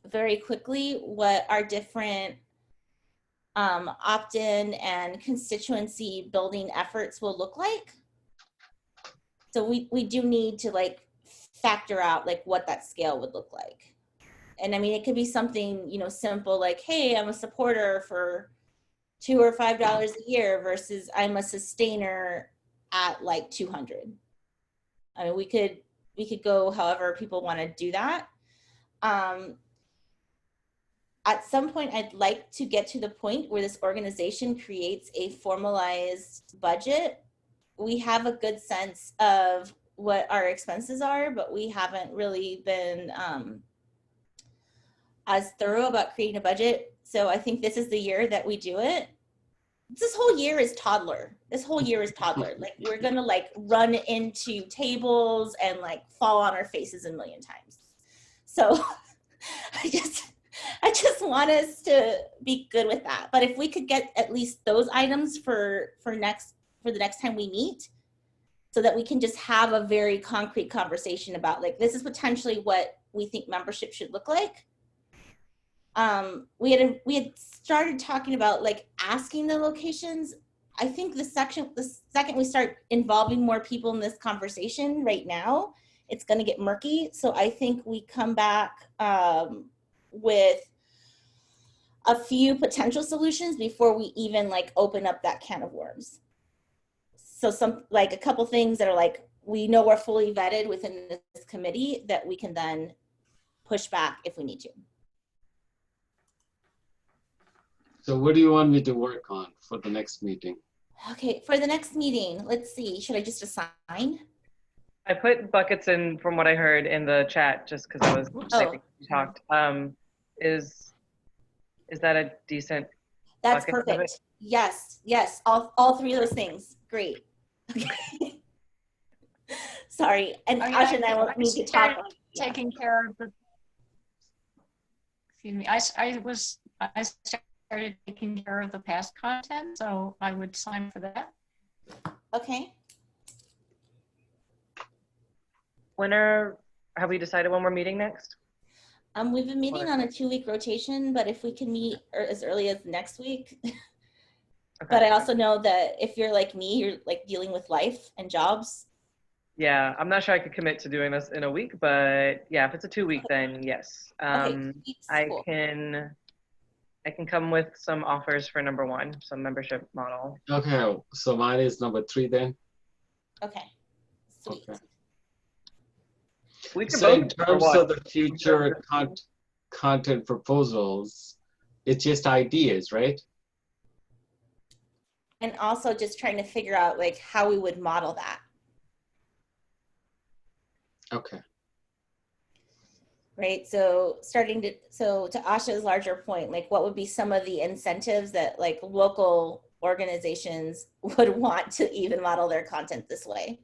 very quickly what our different opt-in and constituency building efforts will look like. So we do need to like factor out like what that scale would look like. And I mean, it could be something, you know, simple like, hey, I'm a supporter for $2 or $5 a year versus I'm a sustainer at like 200. I mean, we could go however people want to do that. At some point, I'd like to get to the point where this organization creates a formalized budget. We have a good sense of what our expenses are, but we haven't really been as thorough about creating a budget. So I think this is the year that we do it. This whole year is toddler. This whole year is toddler. Like we're gonna like run into tables and like fall on our faces a million times. So I just want us to be good with that. But if we could get at least those items for the next time we meet, so that we can just have a very concrete conversation about like, this is potentially what we think membership should look like. We had started talking about like asking the locations. I think the second we start involving more people in this conversation right now, it's going to get murky. So I think we come back with a few potential solutions before we even like open up that can of worms. So some like a couple things that are like, we know we're fully vetted within this committee that we can then push back if we need to. So what do you want me to work on for the next meeting? Okay, for the next meeting, let's see, should I just assign? I put buckets in from what I heard in the chat just because I was typing you talked. Is that a decent That's bucket of it? perfect. Yes, all three of those things. Great. Okay. Sorry, and Asha and I will need to talk. Taking care of the, excuse me, I started taking care of the past content, so I would sign for that. Okay. Have we decided when we're meeting next? We've been meeting on a 2-week rotation, but if we can meet as early as next week. Okay. But I also know that if you're like me, you're like dealing with life and jobs. Yeah, I'm not sure I could commit to doing this in a week, but yeah, if it's a 2-week, then yes. Okay, cool. I can come with some offers for number 1, some membership model. Okay, so mine is number 3 then. Okay, sweet. Okay. We can So in both terms of the future content proposals, it's just ideas, right? And also just trying to figure out like how we would model that. Okay. Right, so to Asha's larger point, like what would be some of the incentives that like local organizations would want to even model their content this way?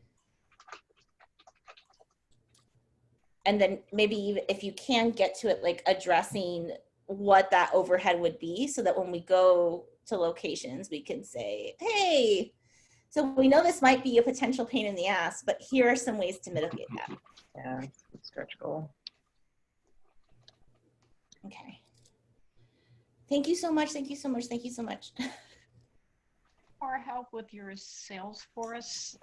And then maybe even if you can get to it, like addressing what that overhead would be so that when we go to locations, we can say, hey, so we know this might be a potential pain in the ass, but here are some ways to mitigate that. Yeah, stretch goal. Okay. Thank you so much. Thank you so much. Thank you so much. Or help with your Salesforce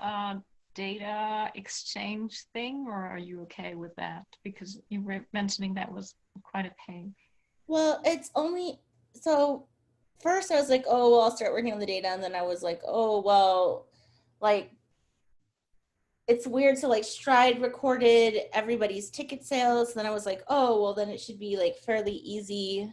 data exchange thing, or are you okay with that? Because you were mentioning that was quite a pain. Well, it's only, so first I was like, oh, well, I'll start working on the data. And then I was like, oh, well, like, it's weird. So like Stride recorded everybody's ticket sales. Then I was like, oh, well, then it should be like fairly easy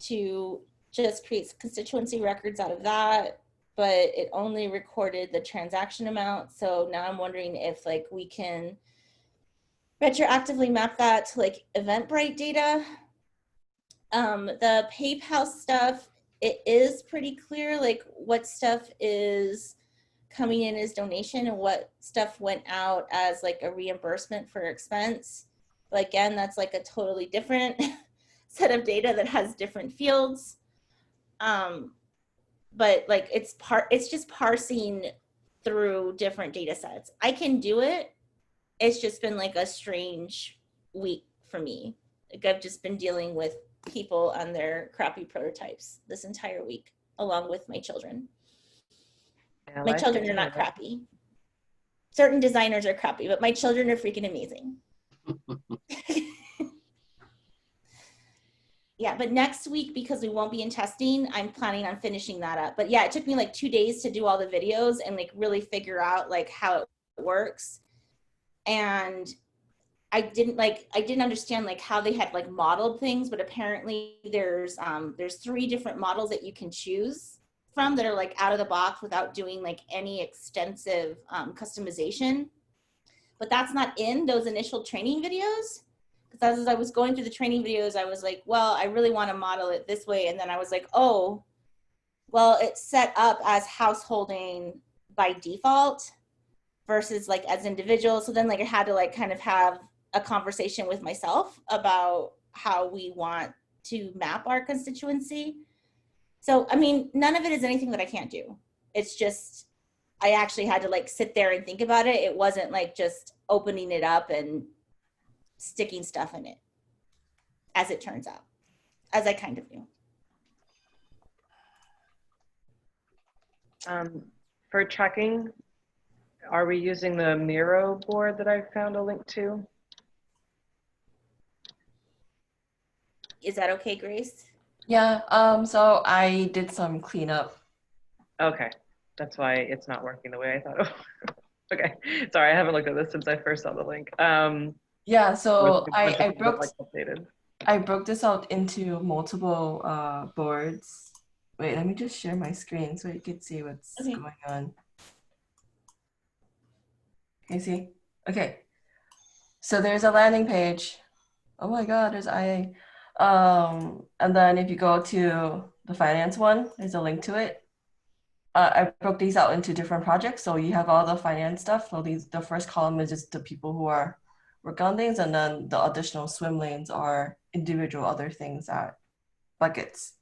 to just create constituency records out of that. But it only recorded the transaction amount. So now I'm wondering if like we can retroactively map that to like Eventbrite data. The PayPal stuff, it is pretty clear like what stuff is coming in as donation and what stuff went out as like a reimbursement for expense. But again, that's like a totally different set of data that has different fields. But like it's just parsing through different data sets. I can do it. It's just been like a strange week for me. Like I've just been dealing with people on their crappy prototypes this entire week, along with my children. Yeah, My life children gets are not in the way. crappy. Certain designers are crappy, but my children are freaking amazing. Yeah, but next week, because we won't be in testing, I'm planning on finishing that up. But yeah, it took me like 2 days to do all the videos and like really figure out like how it works. And I didn't understand like how they had like modeled things, but apparently there's 3 different models that you can choose from that are like out of the box without doing like any extensive customization. But that's not in those initial training videos. Because as I was going through the training videos, I was like, well, I really want to model it this way. And then I was like, oh, well, it's set up as householding by default versus like as individuals. So then like I had to like kind of have a conversation with myself about how we want to map our constituency. So, I mean, none of it is anything that I can't do. It's just, I actually had to like sit there and think about it. It wasn't like just opening it up and sticking stuff in it, as it turns out, as I kind of knew. For tracking, are we using the Miro board that I found a link to? Is that okay, Grace? Yeah, so I did some cleanup. Okay, that's why it's not working the way I thought it would. Okay, sorry, I haven't looked at this since I first saw the link. Yeah, so With a bunch of things that, like, updated. I broke this out into multiple boards. Wait, let me just share my screen so you can see what's going on. Can you see? Okay. So there's a landing page. Oh my God, there's IA. And then if you go to the finance one, there's a link to it. I broke these out into different projects. So you have all the finance stuff. So the first column is just the people who are working on things, and then the additional swim lanes are individual other things at buckets,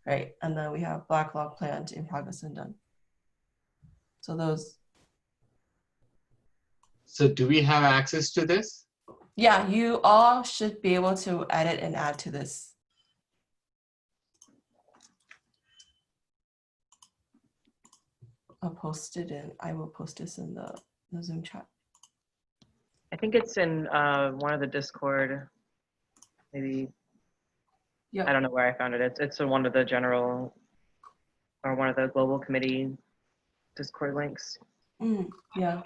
right? And then we have backlog planned, in progress, and done. So those. So do we have access to this? Yeah, you all should be able to edit and add to this. I'll post it in, I will post this in the Zoom chat. I think it's in one of the Discord, maybe. Yep. I don't know where I found it. It's in one of the general or one of the global committee Discord links. Yeah.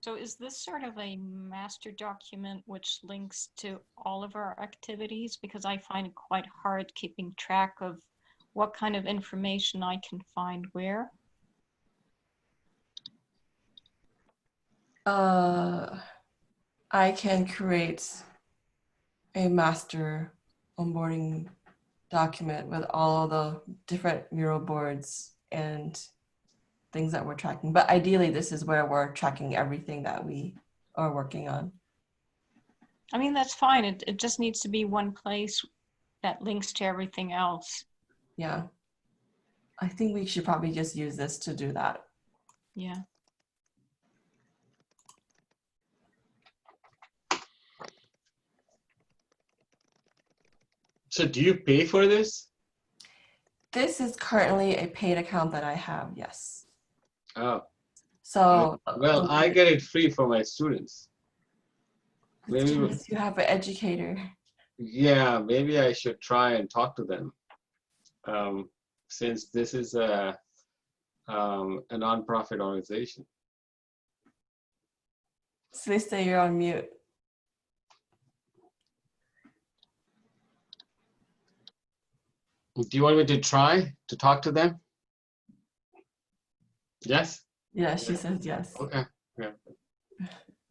So is this sort of a master document which links to all of our activities? Because I find it quite hard keeping track of what kind of information I can find where. I can create a master onboarding document with all the different mural boards and things that we're tracking. But ideally, this is where we're tracking everything that we are working on. I mean, that's fine. It just needs to be one place that links to everything else. Yeah. I think we should probably just use this to do that. Yeah. So do you pay for this? This is currently a paid account that I have, yes. Oh. So Well, I get it free for my students. Maybe Maybe, you have an educator. yeah, maybe I should try and talk to them. Since this is a nonprofit organization. Celeste, you're on mute. Do you want me to try to talk to them? Yes? Yeah, she says yes. Okay. Yeah.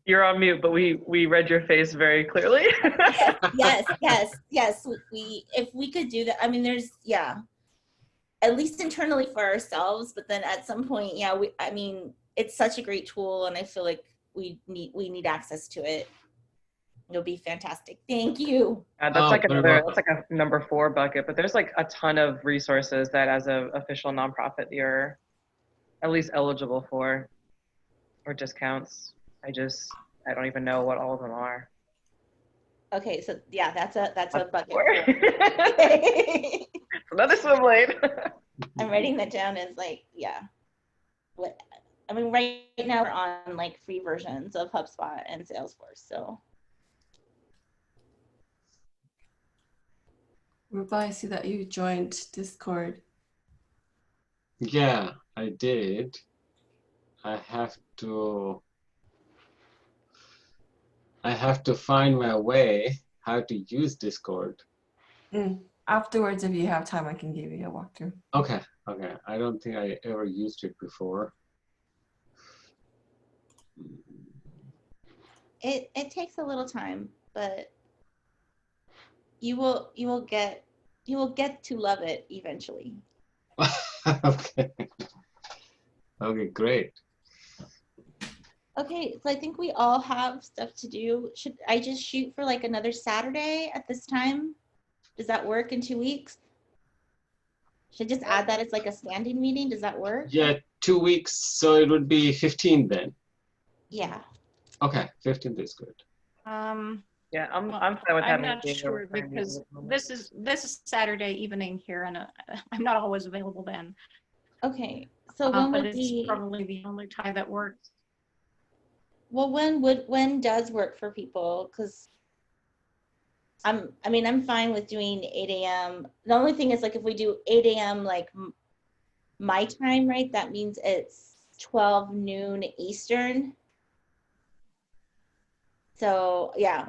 You're on mute, but we read your face very clearly. yes. We if we could do that, I mean, there's, yeah, at least internally for ourselves, but then at some point, yeah, I mean, it's such a great tool, and I feel like we need access to it. It'll be fantastic. Thank you. That's Oh, like very another, welcome. that's like a number 4 bucket, but there's like a ton of resources that as a official nonprofit you're at least eligible for, or discounts. I don't even know what all of them are. Okay, so yeah, that's a bucket. Another swim lane. I'm writing that down as like, yeah. What I mean, right now we're on like free versions of HubSpot and Salesforce, so. Rupa, I see that you joined Discord. Yeah, I did. I have to find my way how to use Discord. Afterwards, if you have time, I can give you a walkthrough. Okay. I don't think I ever used it before. It takes a little time, but you will get to love it eventually. Okay. Okay, great. Okay, so I think we all have stuff to do. Should I just shoot for like another Saturday at this time? Does that work in 2 weeks? Should I just add that as like a standing meeting? Does that work? Yeah, 2 weeks, so it would be 15 then. Yeah. Okay, 15 is good. Yeah, I'm Well, fine with I'm having not it sure because this is Saturday evening here, and I'm not always available then. Okay. So when But would it's be? probably the only time that works. Well, when does work for people? Because I'm fine with doing 8 a.m. The only thing is like if we do 8 a.m. like my time, right? That means it's 12 noon Eastern. So yeah,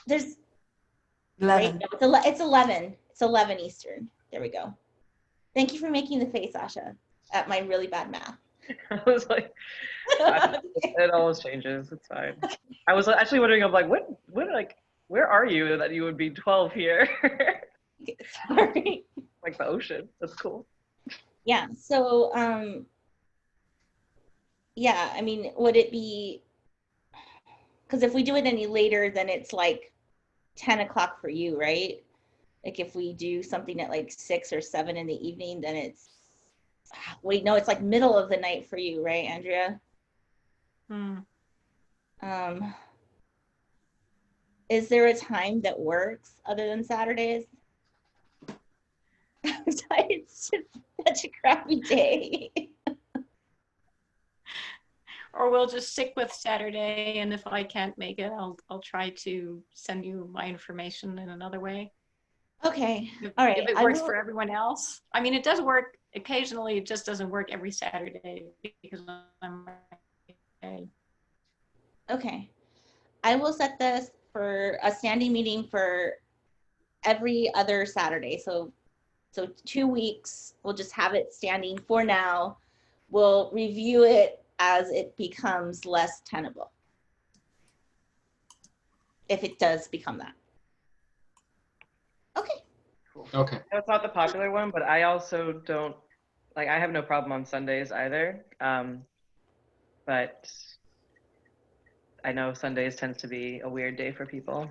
there's 11. right. No, it's 11. It's 11 Eastern. There we go. Thank you for making the face, Asha, at my really bad math. I was like, it always changes. It's fine. I was actually wondering, I'm like, what, like, where are you that you would be 12 here? Sorry. Like the ocean. That's cool. Yeah. So, yeah, I mean, would it be, because if we do it any later, then it's like 10 o'clock for you, right? Like if we do something at like 6 or 7 in the evening, then it's, wait, no, it's like middle of the night for you, right, Andrea? Is there a time that works other than Saturdays? It's just such a crappy day. Or we'll just stick with Saturday, and if I can't make it, I'll try to send you my information in another way. Okay. All right. If it works for everyone else. I mean, it does work occasionally. It just doesn't work every Saturday because I'm okay. Okay. I will set this for a standing meeting for every other Saturday. So 2 weeks, we'll just have it standing for now. We'll review it as it becomes less tenable. If it does become that. Okay. Cool. Okay. That's not the popular one, but I also don't, like, I have no problem on Sundays either. But I know Sundays tends to be a weird day for people.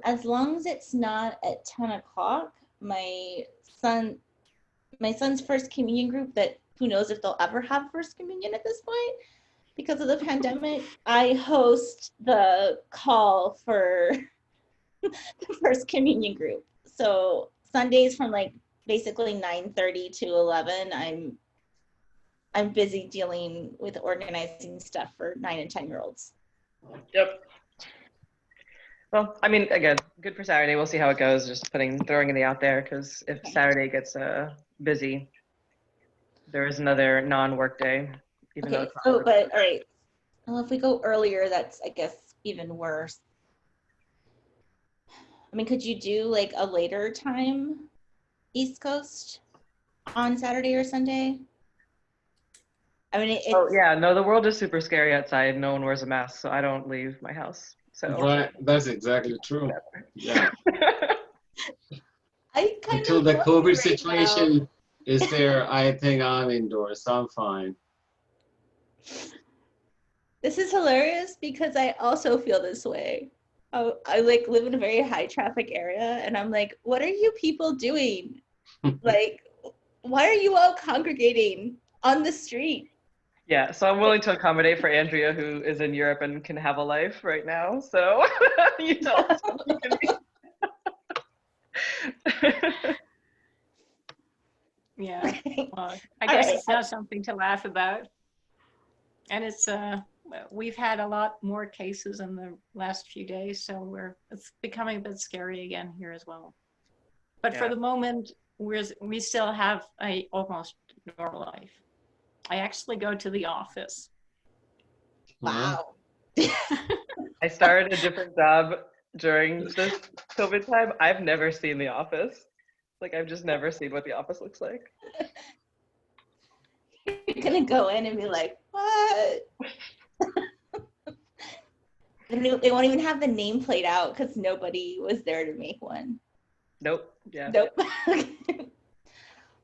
As long as it's not at 10 o'clock, my son's first communion group, that who knows if they'll ever have first communion at this point because of the pandemic, I host the call for the first communion group. So Sundays from like basically 9:30 to 11, I'm busy dealing with organizing stuff for 9 and 10-year-olds. Yep. Well, I mean, again, good for Saturday. We'll see how it goes. Just throwing it out there, because if Saturday gets busy, there is another non-work day. Even though Okay, it's so, but all right. Well, if we go earlier, that's, I guess, even worse. I mean, could you do like a later time East Coast on Saturday or Sunday? I mean, it's, oh yeah, no, the world is super scary outside. No one wears a mask, so I don't leave my house. So Right, that's exactly true. Yeah. I kind Until of the love COVID you right situation is there, I think I'm indoors, so I'm fine. This is hilarious because I also feel this way. Oh, I like live in a very high traffic area, and I'm like, what are you people doing? Like, why are you all congregating on the street? Yeah, so I'm willing to accommodate for Andrea, who is in Europe and can have a life right now. So you tell us when you can be. Yeah. Well, I All guess right. it's not something to laugh about. And it's we've had a lot more cases in the last few days, so it's becoming a bit scary again here as well. But for Yeah. the moment, we still have a almost normal life. I actually go to the office. Wow. I started a different job during this COVID time. I've never seen The Office. Like, I've just never seen what The Office looks like. You're gonna go in and be like, what? They won't even have the nameplate out because nobody was there to make one. Nope. Yeah. Nope.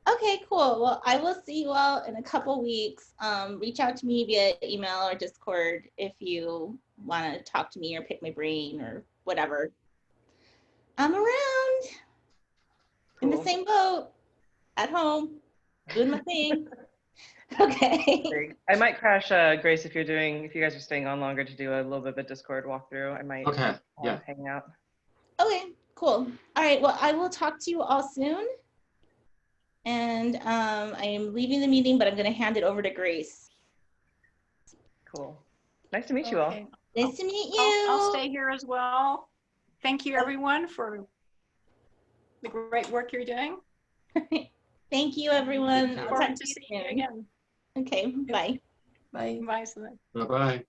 Okay, cool. Well, I will see you all in a couple weeks. Reach out to me via email or Discord if you want to talk to me or pick my brain or whatever. I'm around in the Cool. same boat at home doing my thing. Okay. I might crash, Grace, if you guys are staying on longer to do a little bit of a Discord walkthrough. I might Okay. Yeah. hang out. Okay, cool. All right. Well, I will talk to you all soon. And I am leaving the meeting, but I'm going to hand it over to Grace. Cool. Nice to meet you all. Okay. Nice to meet you. I'll stay here as well. Thank you, everyone, for the great work you're doing. Thank you, everyone. Look I'll forward talk to to you seeing you soon. again. Okay, bye. Bye. Bye, Suzanne. Bye-bye.